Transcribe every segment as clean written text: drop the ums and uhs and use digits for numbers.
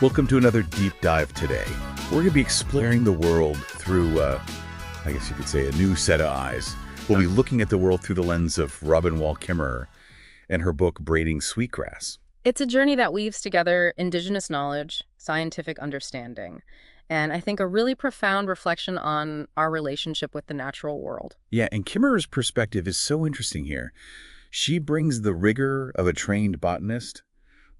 Welcome to another deep dive today. We're going to be exploring the world through, I guess you could say, a new set of eyes. We'll be looking at the world through the lens of Robin Wall Kimmerer and her book, Braiding Sweetgrass. It's a journey that weaves together indigenous knowledge, scientific understanding, and I think a really profound reflection on our relationship with the natural world. Yeah, and Kimmerer's perspective is so interesting here. She brings the rigor of a trained botanist,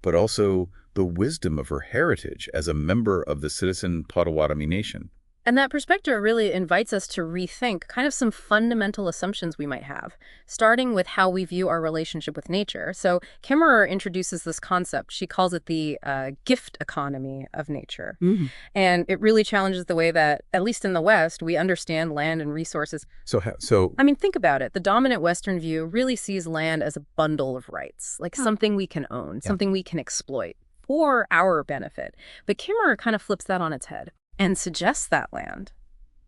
but also the wisdom of her heritage as a member of the citizen Potawatomi nation. And that perspective really invites us to rethink kind of some fundamental assumptions we might have, starting with how we view our relationship with nature. So Kimmerer introduces this concept. She calls it the gift economy of nature. And it really challenges the way that, at least in the West, we understand land and resources. I mean, think about it. The dominant Western view really sees land as a bundle of rights, like something we can own, something we can exploit for our benefit. But Kimmerer kind of flips that on its head and suggests that land,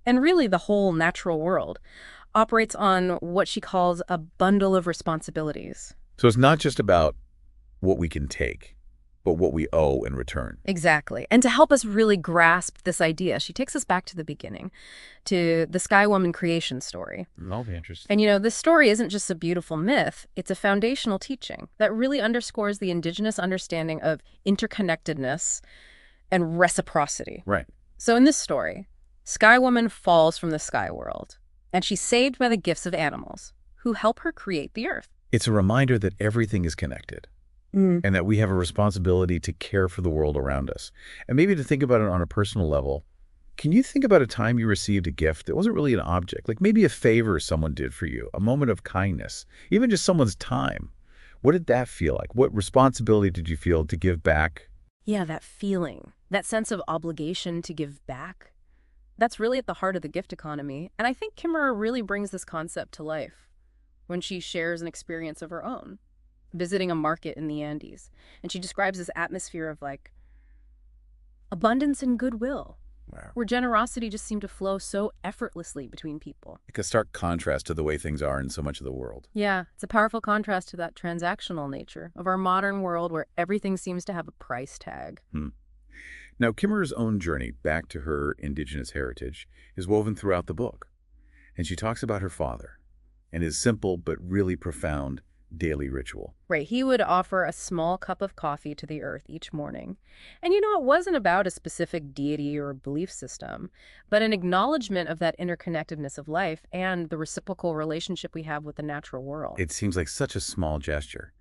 and really the whole natural world, operates on what she calls a bundle of responsibilities. So it's not just about what we can take, but what we owe in return. Exactly. And to help us really grasp this idea, she takes us back to the beginning, to the Sky Woman creation story. That'll be interesting. And, you know, this story isn't just a beautiful myth, it's a foundational teaching that really underscores the indigenous understanding of interconnectedness and reciprocity. Right. So in this story, Sky Woman falls from the sky world, and she's saved by the gifts of animals who help her create the earth. It's a reminder that everything is connected and that we have a responsibility to care for the world around us. And maybe to think about it on a personal level, can you think about a time you received a gift that wasn't really an object, like maybe a favor someone did for you, a moment of kindness, even just someone's time? What did that feel like? What responsibility did you feel to give back? Yeah, that feeling, that sense of obligation to give back, that's really at the heart of the gift economy. And I think Kimmerer really brings this concept to life when she shares an experience of her own, visiting a market in the Andes. And she describes this atmosphere of like abundance and goodwill, where generosity just seemed to flow so effortlessly between people. Like a stark contrast to the way things are in so much of the world. Yeah, it's a powerful contrast to that transactional nature of our modern world where everything seems to have a price tag. Now, Kimmerer's own journey back to her indigenous heritage is woven throughout the book. And she talks about her father and his simple but really profound daily ritual. Right, he would offer a small cup of coffee to the earth each morning. And you know, it wasn't about a specific deity or belief system, but an acknowledgement of that interconnectedness of life and the reciprocal relationship we have with the natural world. It seems like such a small gesture,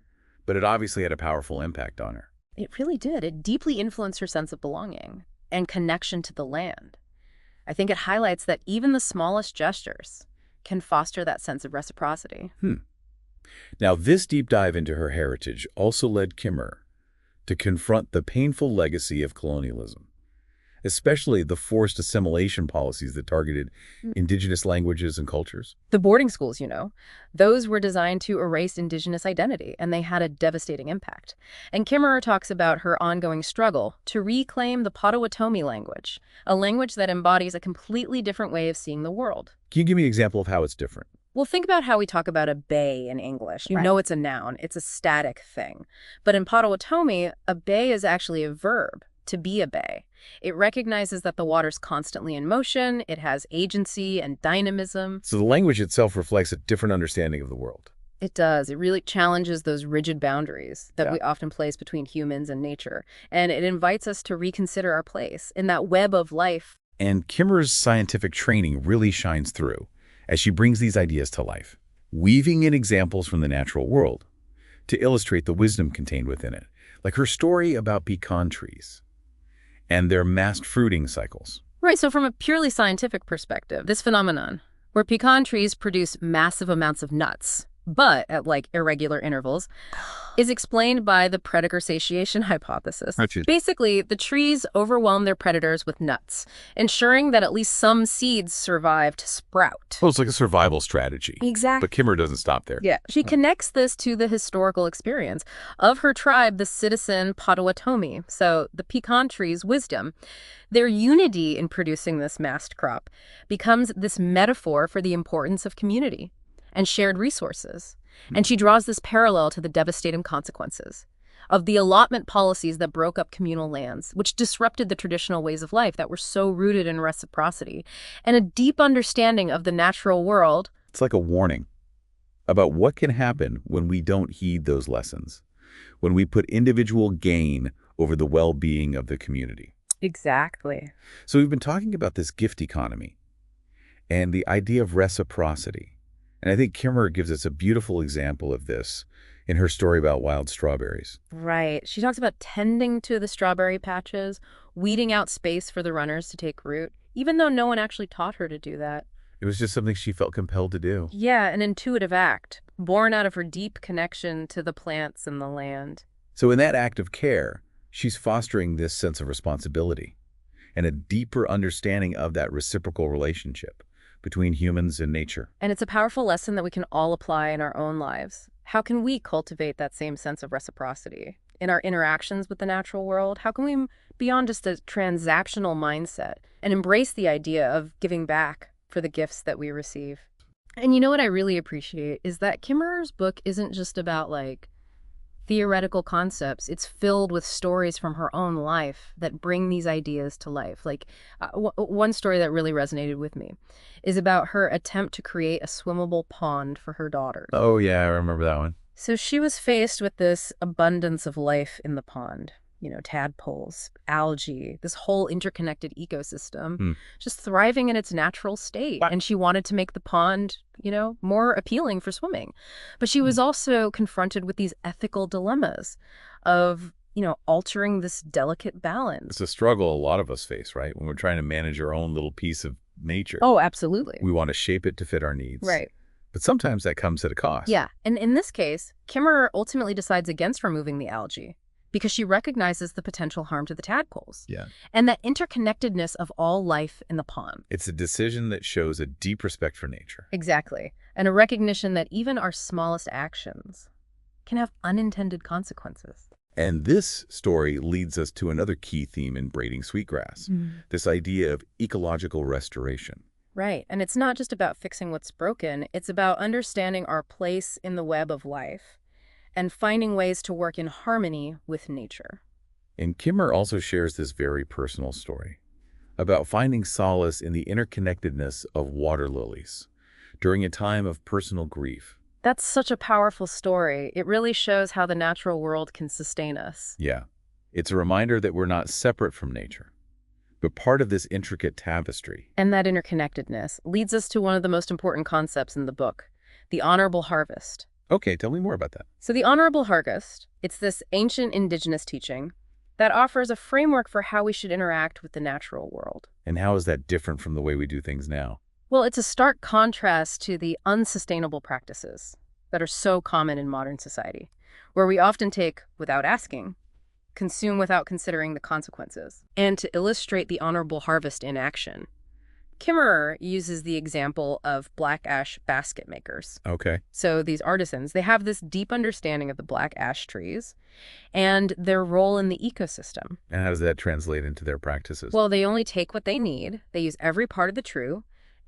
but it obviously had a powerful impact on her. It really did. It deeply influenced her sense of belonging and connection to the land. I think it highlights that even the smallest gestures can foster that sense of reciprocity. Now, this deep dive into her heritage also led Kimmerer to confront the painful legacy of colonialism, especially the forced assimilation policies that targeted indigenous languages and cultures. The boarding schools, you know, those were designed to erase indigenous identity, and they had a devastating impact. And Kimmerer talks about her ongoing struggle to reclaim the Potawatomi language, a language that embodies a completely different way of seeing the world. Can you give me an example of how it's different? Well, think about how we talk about a bay in English. You know it's a noun. It's a static thing. But in Potawatomi, a bay is actually a verb, to be a bay. It recognizes that the water's constantly in motion, it has agency and dynamism. So the language itself reflects a different understanding of the world. It does. It really challenges those rigid boundaries that we often place between humans and nature. And it invites us to reconsider our place in that web of life. And Kimmerer's scientific training really shines through as she brings these ideas to life, weaving in examples from the natural world to illustrate the wisdom contained within it, like her story about pecan trees and their massed fruiting cycles. Right, so from a purely scientific perspective, this phenomenon, where pecan trees produce massive amounts of nuts, but at like irregular intervals, is explained by the predator satiation hypothesis. Basically, the trees overwhelm their predators with nuts, ensuring that at least some seeds survive to sprout. Well, it's like a survival strategy. Exactly. But Kimmerer doesn't stop there. Yeah. She connects this to the historical experience of her tribe, the citizen Potawatomi. So the pecan tree's wisdom, their unity in producing this massed crop, becomes this metaphor for the importance of community and shared resources. And she draws this parallel to the devastating consequences of the allotment policies that broke up communal lands, which disrupted the traditional ways of life that were so rooted in reciprocity, and a deep understanding of the natural world. It's like a warning about what can happen when we don't heed those lessons, when we put individual gain over the well-being of the community. Exactly. So we've been talking about this gift economy and the idea of reciprocity. And I think Kimmerer gives us a beautiful example of this in her story about wild strawberries. Right. She talks about tending to the strawberry patches, weeding out space for the runners to take root, even though no one actually taught her to do that. It was just something she felt compelled to do. Yeah, an intuitive act, born out of her deep connection to the plants and the land. So in that act of care, she's fostering this sense of responsibility and a deeper understanding of that reciprocal relationship between humans and nature. And it's a powerful lesson that we can all apply in our own lives. How can we cultivate that same sense of reciprocity in our interactions with the natural world? How can we, beyond just a transactional mindset, and embrace the idea of giving back for the gifts that we receive? And you know what I really appreciate is that Kimmerer's book isn't just about, like, theoretical concepts. It's filled with stories from her own life that bring these ideas to life. Like, one story that really resonated with me is about her attempt to create a swimmable pond for her daughters. Oh, yeah, I remember that one. So she was faced with this abundance of life in the pond. You know, tadpoles, algae, this whole interconnected ecosystem, just thriving in its natural state. What? And she wanted to make the pond, you know, more appealing for swimming. But she was also confronted with these ethical dilemmas of, you know, altering this delicate balance. It's a struggle a lot of us face, right? When we're trying to manage our own little piece of nature. Oh, absolutely. We want to shape it to fit our needs. Right. But sometimes that comes at a cost. Yeah. And in this case, Kimmerer ultimately decides against removing the algae, because she recognizes the potential harm to the tadpoles. Yeah. And that interconnectedness of all life in the pond. It's a decision that shows a deep respect for nature. Exactly. And a recognition that even our smallest actions can have unintended consequences. And this story leads us to another key theme in Braiding Sweetgrass, this idea of ecological restoration. Right. And it's not just about fixing what's broken. It's about understanding our place in the web of life and finding ways to work in harmony with nature. And Kimmerer also shares this very personal story about finding solace in the interconnectedness of water lilies during a time of personal grief. That's such a powerful story. It really shows how the natural world can sustain us. Yeah, it's a reminder that we're not separate from nature, but part of this intricate tapestry. And that interconnectedness leads us to one of the most important concepts in the book, the honorable harvest. Okay, tell me more about that. So the honorable harvest, it's this ancient indigenous teaching that offers a framework for how we should interact with the natural world. And how is that different from the way we do things now? Well, it's a stark contrast to the unsustainable practices that are so common in modern society, where we often take without asking, consume without considering the consequences. And to illustrate the honorable harvest in action, Kimmerer uses the example of black ash basket makers. Okay. So these artisans, they have this deep understanding of the black ash trees and their role in the ecosystem. And how does that translate into their practices? Well, they only take what they need, they use every part of the tree,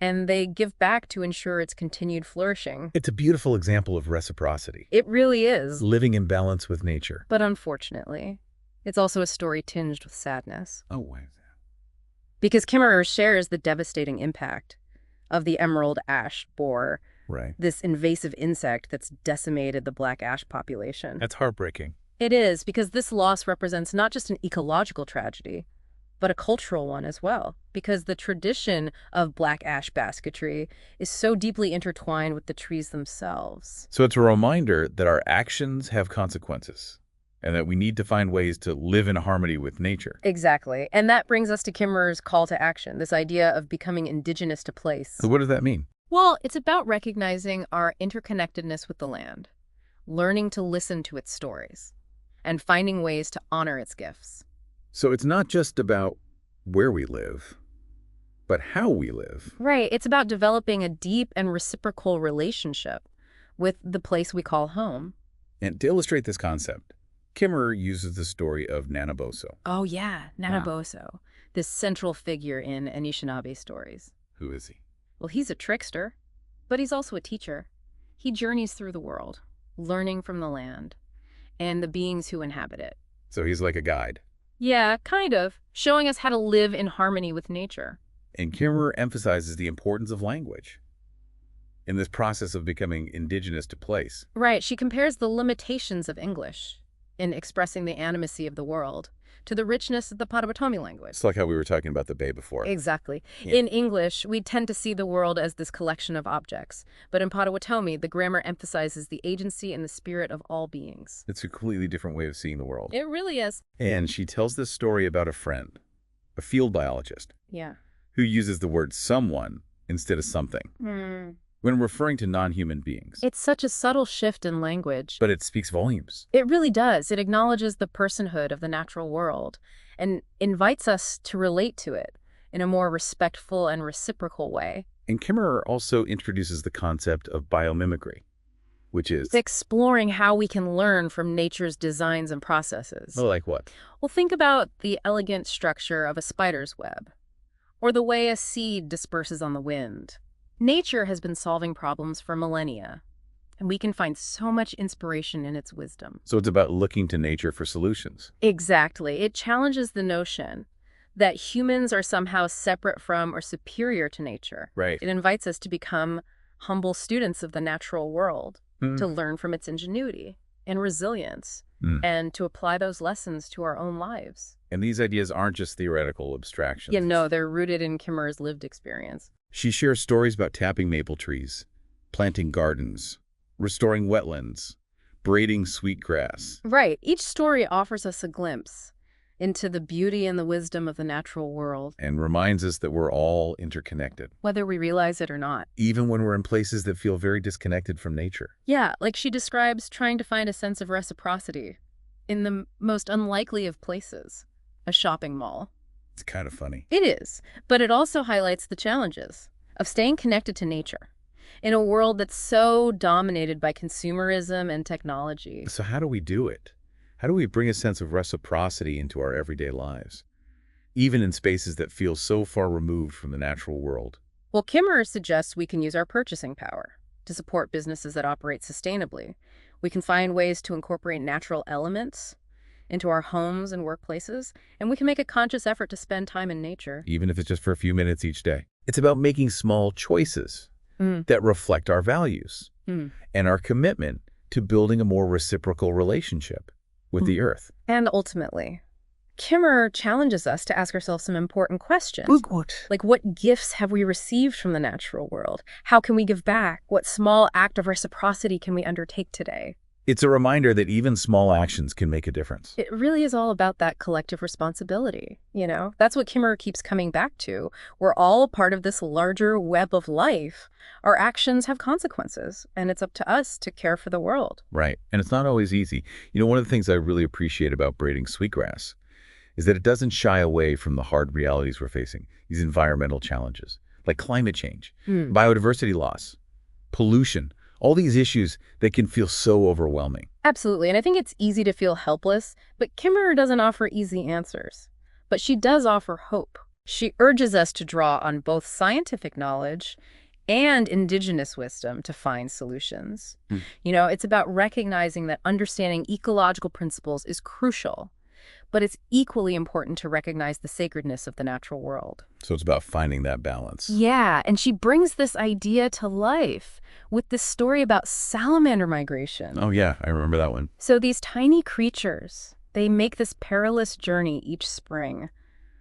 and they give back to ensure its continued flourishing. It's a beautiful example of reciprocity. It really is. Living in balance with nature. But unfortunately, it's also a story tinged with sadness. Oh, why is that? Because Kimmerer shares the devastating impact of the emerald ash borer, Right. this invasive insect that's decimated the black ash population. That's heartbreaking. It is, because this loss represents not just an ecological tragedy, but a cultural one as well, because the tradition of black ash basketry is so deeply intertwined with the trees themselves. So it's a reminder that our actions have consequences and that we need to find ways to live in harmony with nature. Exactly. And that brings us to Kimmerer's call to action, this idea of becoming indigenous to place. So what does that mean? Well, it's about recognizing our interconnectedness with the land, learning to listen to its stories, and finding ways to honor its gifts. So it's not just about where we live, but how we live. Right. It's about developing a deep and reciprocal relationship with the place we call home. And to illustrate this concept, Kimmerer uses the story of Nanaboso. Oh, yeah, Nanaboso, this central figure in Anishinaabe stories. Who is he? Well, he's a trickster, but he's also a teacher. He journeys through the world, learning from the land. and the beings who inhabit it. So he's like a guide. Yeah, kind of, showing us how to live in harmony with nature. And Kimmerer emphasizes the importance of language in this process of becoming indigenous to place. Right, she compares the limitations of English in expressing the animacy of the world to the richness of the Potawatomi language. It's like how we were talking about the bay before. Exactly. Yeah. In English, we tend to see the world as this collection of objects. But in Potawatomi, the grammar emphasizes the agency and the spirit of all beings. It's a completely different way of seeing the world. It really is. And she tells this story about a friend, a field biologist, Yeah. who uses the word someone instead of something when referring to non-human beings. It's such a subtle shift in language. But it speaks volumes. It really does. It acknowledges the personhood of the natural world and invites us to relate to it in a more respectful and reciprocal way. And Kimmerer also introduces the concept of biomimicry, which is... It's exploring how we can learn from nature's designs and processes. Oh, like what? Well, think about the elegant structure of a spider's web, or the way a seed disperses on the wind. Nature has been solving problems for millennia, and we can find so much inspiration in its wisdom. So it's about looking to nature for solutions. Exactly. It challenges the notion that humans are somehow separate from or superior to nature. Right. It invites us to become humble students of the natural world, to learn from its ingenuity and resilience, and to apply those lessons to our own lives. And these ideas aren't just theoretical abstractions. Yeah, no, they're rooted in Kimmerer's lived experience. She shares stories about tapping maple trees, planting gardens, restoring wetlands, braiding sweetgrass. Right. Each story offers us a glimpse into the beauty and the wisdom of the natural world, And reminds us that we're all interconnected, whether we realize it or not. even when we're in places that feel very disconnected from nature. Yeah, like she describes trying to find a sense of reciprocity in the most unlikely of places, a shopping mall. It's kind of funny. It is, but it also highlights the challenges of staying connected to nature in a world that's so dominated by consumerism and technology. So how do we do it? How do we bring a sense of reciprocity into our everyday lives, even in spaces that feel so far removed from the natural world? Well, Kimmerer suggests we can use our purchasing power to support businesses that operate sustainably. We can find ways to incorporate natural elements into our homes and workplaces, and we can make a conscious effort to spend time in nature. Even if it's just for a few minutes each day. It's about making small choices that reflect our values and our commitment to building a more reciprocal relationship with the earth. And ultimately, Kimmerer challenges us to ask ourselves some important questions. Like, what gifts have we received from the natural world? How can we give back? What small act of reciprocity can we undertake today? It's a reminder that even small actions can make a difference. It really is all about that collective responsibility, you know? That's what Kimmerer keeps coming back to. We're all a part of this larger web of life. Our actions have consequences, and it's up to us to care for the world. Right. And it's not always easy. You know, one of the things I really appreciate about braiding sweetgrass is that it doesn't shy away from the hard realities we're facing, these environmental challenges, like climate change, biodiversity loss, pollution, all these issues that can feel so overwhelming. Absolutely, and I think it's easy to feel helpless, but Kimmerer doesn't offer easy answers. But she does offer hope. She urges us to draw on both scientific knowledge and indigenous wisdom to find solutions. You know, it's about recognizing that understanding ecological principles is crucial, but it's equally important to recognize the sacredness of the natural world. So it's about finding that balance. Yeah, and she brings this idea to life with this story about salamander migration. Oh yeah, I remember that one. So these tiny creatures, they make this perilous journey each spring,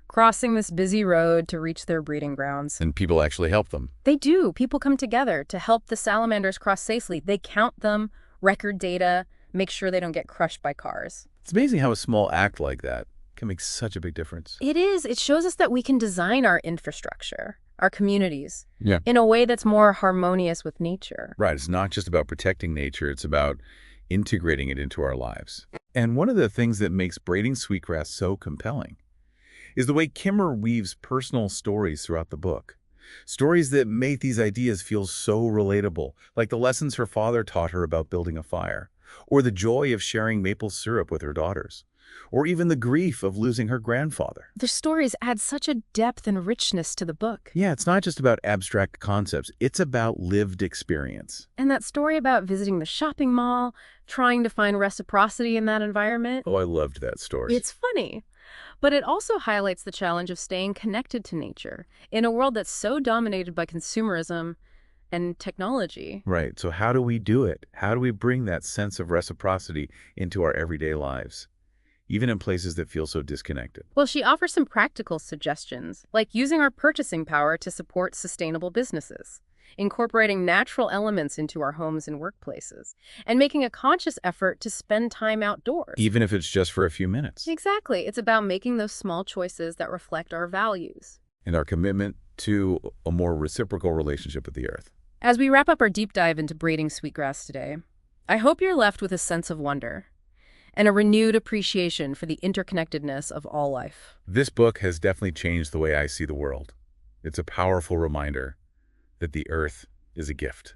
crossing this busy road to reach their breeding grounds. And people actually help them. They do. People come together to help the salamanders cross safely. They count them, record data, make sure they don't get crushed by cars. It's amazing how a small act like that can make such a big difference. It is. It shows us that we can design our infrastructure, our communities, Yeah. in a way that's more harmonious with nature. Right. It's not just about protecting nature. It's about integrating it into our lives. And one of the things that makes braiding sweetgrass so compelling is the way Kimmerer weaves personal stories throughout the book. Stories that make these ideas feel so relatable, like the lessons her father taught her about building a fire, or the joy of sharing maple syrup with her daughters. or even the grief of losing her grandfather. The stories add such a depth and richness to the book. Yeah, it's not just about abstract concepts, it's about lived experience. And that story about visiting the shopping mall, trying to find reciprocity in that environment. Oh, I loved that story. It's funny. But it also highlights the challenge of staying connected to nature in a world that's so dominated by consumerism and technology. Right, so how do we do it? How do we bring that sense of reciprocity into our everyday lives, even in places that feel so disconnected? Well, she offers some practical suggestions, like using our purchasing power to support sustainable businesses, incorporating natural elements into our homes and workplaces, and making a conscious effort to spend time outdoors. Even if it's just for a few minutes. Exactly. It's about making those small choices that reflect our values. And our commitment to a more reciprocal relationship with the earth. As we wrap up our deep dive into braiding sweetgrass today, I hope you're left with a sense of wonder and a renewed appreciation for the interconnectedness of all life. This book has definitely changed the way I see the world. It's a powerful reminder that the earth is a gift,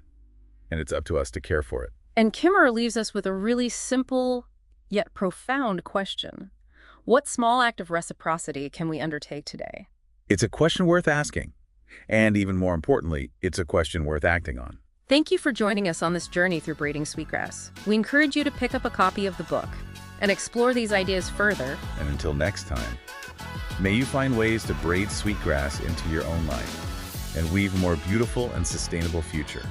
and it's up to us to care for it. And Kimmerer leaves us with a really simple yet profound question. What small act of reciprocity can we undertake today? It's a question worth asking. And even more importantly, it's a question worth acting on. Thank you for joining us on this journey through Braiding Sweetgrass. We encourage you to pick up a copy of the book and explore these ideas further. And until next time, may you find ways to braid sweetgrass into your own life and weave a more beautiful and sustainable future.